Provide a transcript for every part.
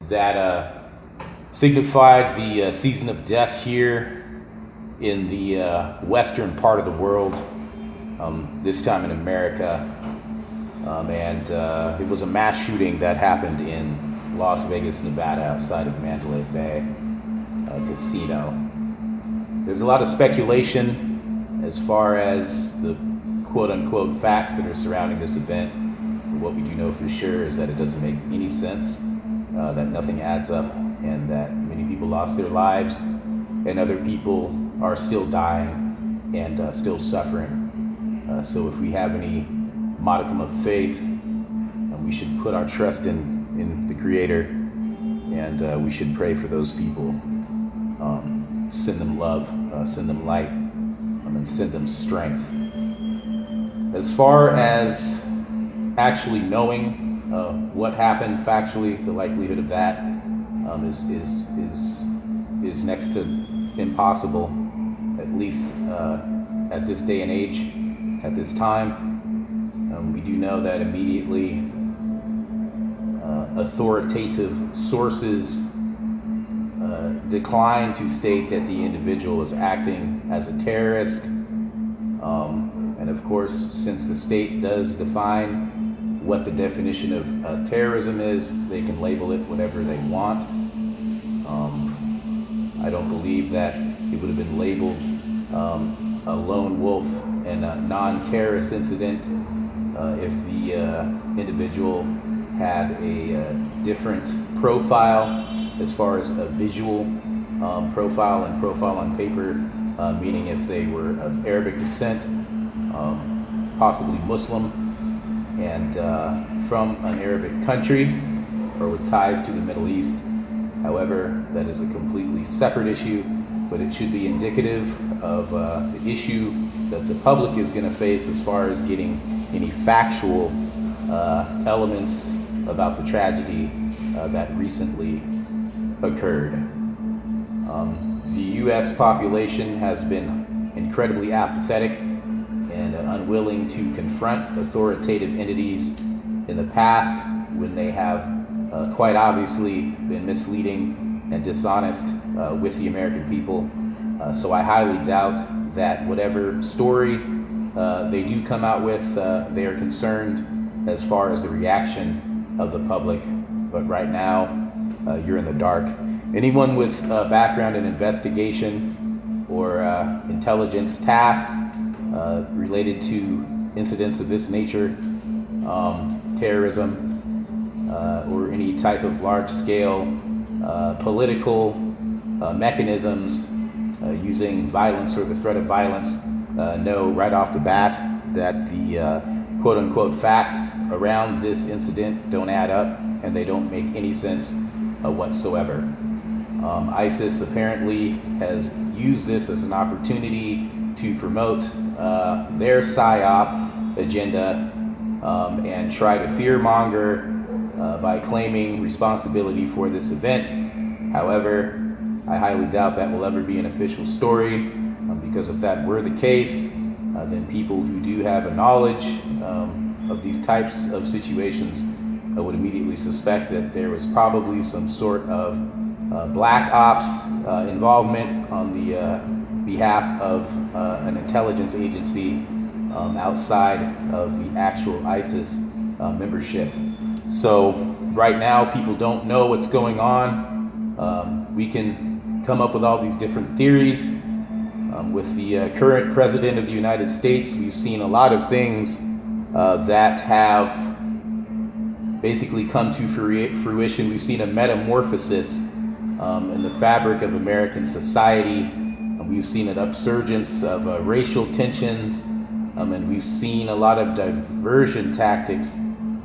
that signified the season of death here in the western part of the world, this time in America. And it was a mass shooting that happened in Las Vegas, Nevada, outside of Mandalay Bay casino. There's a lot of speculation as far as the quote-unquote facts that are surrounding this event. What we do know for sure is that it doesn't make any sense, that nothing adds up, and that many people lost their lives, and other people are still dying and still suffering. So if we have any modicum of faith, we should put our trust in the Creator, and we should pray for those people. Send them love, send them light, and send them strength. As far as actually knowing what happened factually, the likelihood of that is next to impossible, at least at this day and age, at this time. We do know that immediately authoritative sources declined to state that the individual was acting as a terrorist. And of course, since the state does define what the definition of terrorism is, they can label it whatever they want. I don't believe that it would have been labeled a lone wolf and a non-terrorist incident if the individual had a different profile as far as a visual profile and profile on paper, meaning if they were of Arabic descent, possibly Muslim, and from an Arabic country or with ties to the Middle East. However, that is a completely separate issue, but it should be indicative of the issue that the public is going to face as far as getting any factual elements about the tragedy that recently occurred. The U.S. population has been incredibly apathetic and unwilling to confront authoritative entities in the past when they have quite obviously been misleading and dishonest with the American people. So I highly doubt that whatever story they do come out with, they are concerned as far as the reaction of the public. But right now, you're in the dark. Anyone with background in investigation or intelligence tasks related to incidents of this nature, terrorism, or any type of large-scale political mechanisms using violence or the threat of violence, know right off the bat that the quote-unquote facts around this incident don't add up and they don't make any sense whatsoever. ISIS apparently has used this as an opportunity to promote their PSYOP agenda and try to fearmonger by claiming responsibility for this event. However, I highly doubt that will ever be an official story, because if that were the case, then people who do have a knowledge of these types of situations would immediately suspect that there was probably some sort of black ops involvement on the behalf of an intelligence agency outside of the actual ISIS membership. So right now, people don't know what's going on. We can come up with all these different theories. With the current president of the United States, we've seen a lot of things that have basically come to fruition. We've seen a metamorphosis in the fabric of American society. We've seen an upsurgence of racial tensions, and we've seen a lot of diversion tactics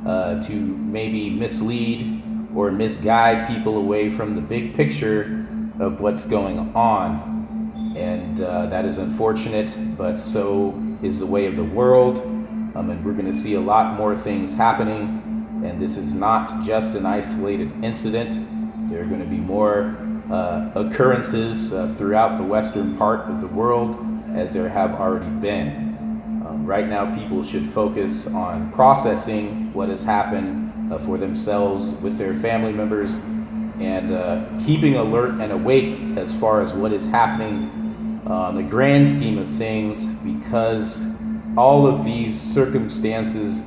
to maybe mislead or misguide people away from the big picture of what's going on. And that is unfortunate, but so is the way of the world. And we're going to see a lot more things happening. And this is not just an isolated incident. There are going to be more occurrences throughout the western part of the world, as there have already been. Right now, people should focus on processing what has happened for themselves with their family members and keeping alert and awake as far as what is happening on the grand scheme of things, because all of these circumstances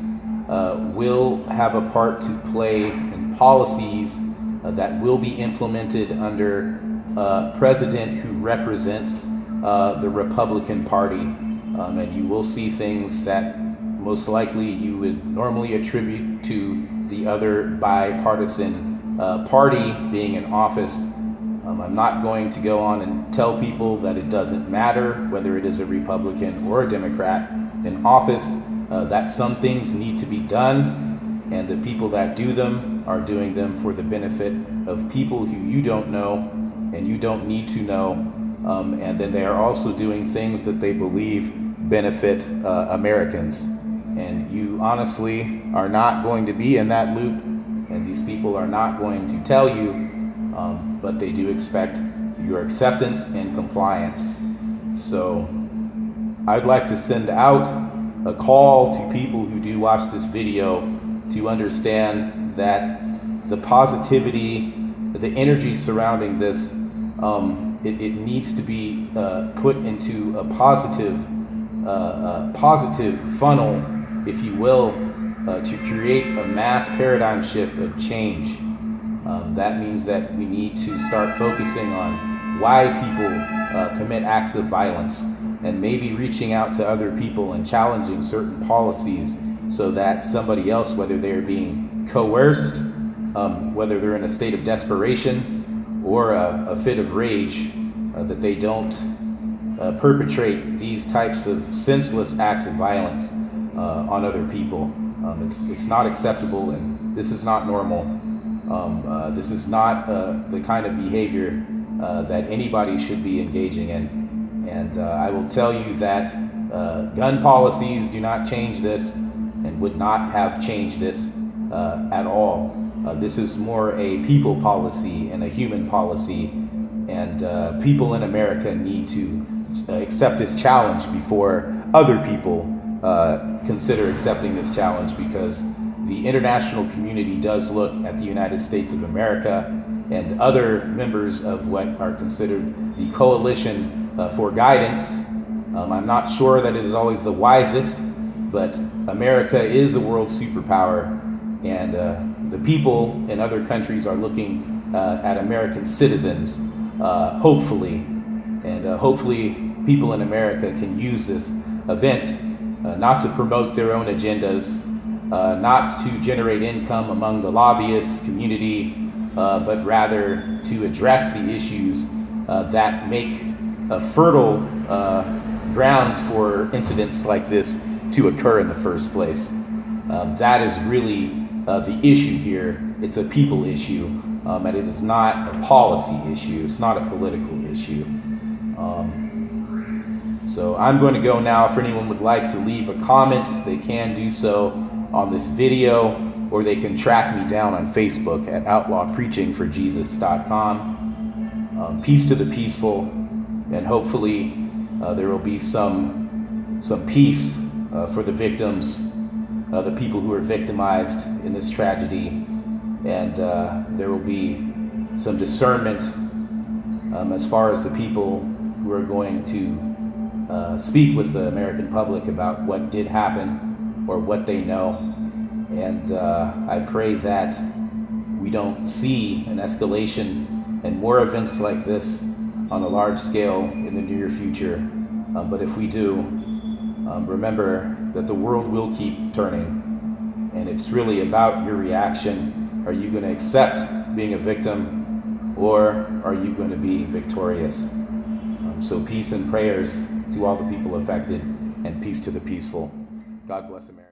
will have a part to play in policies that will be implemented under a president who represents the Republican Party. And you will see things that most likely you would normally attribute to the other bipartisan party being in office. I'm not going to go on and tell people that it doesn't matter whether it is a Republican or a Democrat in office, that some things need to be done, and the people that do them are doing them for the benefit of people who you don't know and you don't need to know, and then they are also doing things that they believe benefit Americans. And you honestly are not going to be in that loop, and these people are not going to tell you, but they do expect your acceptance and compliance. So I'd like to send out a call to people who do watch this video to understand that the positivity, the energy surrounding this, it needs to be put into a positive funnel, if you will, to create a mass paradigm shift of change. That means that we need to start focusing on why people commit acts of violence, and maybe reaching out to other people and challenging certain policies so that somebody else, whether they are being coerced, whether they're in a state of desperation or a fit of rage, that they don't perpetrate these types of senseless acts of violence on other people. It's not acceptable, and this is not normal. This is not the kind of behavior that anybody should be engaging in. And I will tell you that gun policies do not change this, and would not have changed this at all. This is more a people policy and a human policy, and people in America need to accept this challenge before other people consider accepting this challenge, because the international community does look at the United States of America and other members of what are considered the coalition for guidance. I'm not sure that it is always the wisest, but America is a world superpower, and the people in other countries are looking at American citizens, hopefully, and hopefully people in America can use this event not to promote their own agendas, not to generate income among the lobbyists community, but rather to address the issues that make fertile grounds for incidents like this to occur in the first place. That is really the issue here. It's a people issue, and it is not a policy issue. It's not a political issue. So I'm going to go now. If anyone would like to leave a comment, they can do so on this video, or they can track me down on Facebook at outlawpreachingforjesus.com. Peace to the peaceful, and hopefully there will be some peace for the victims, the people who are victimized in this tragedy, and there will be some discernment as far as the people who are going to speak with the American public about what did happen or what they know. And I pray that we don't see an escalation and more events like this on a large scale in the near future. But if we do, remember that the world will keep turning, and it's really about your reaction. Are you going to accept being a victim, or are you going to be victorious? So peace and prayers to all the people affected, and peace to the peaceful. God bless America.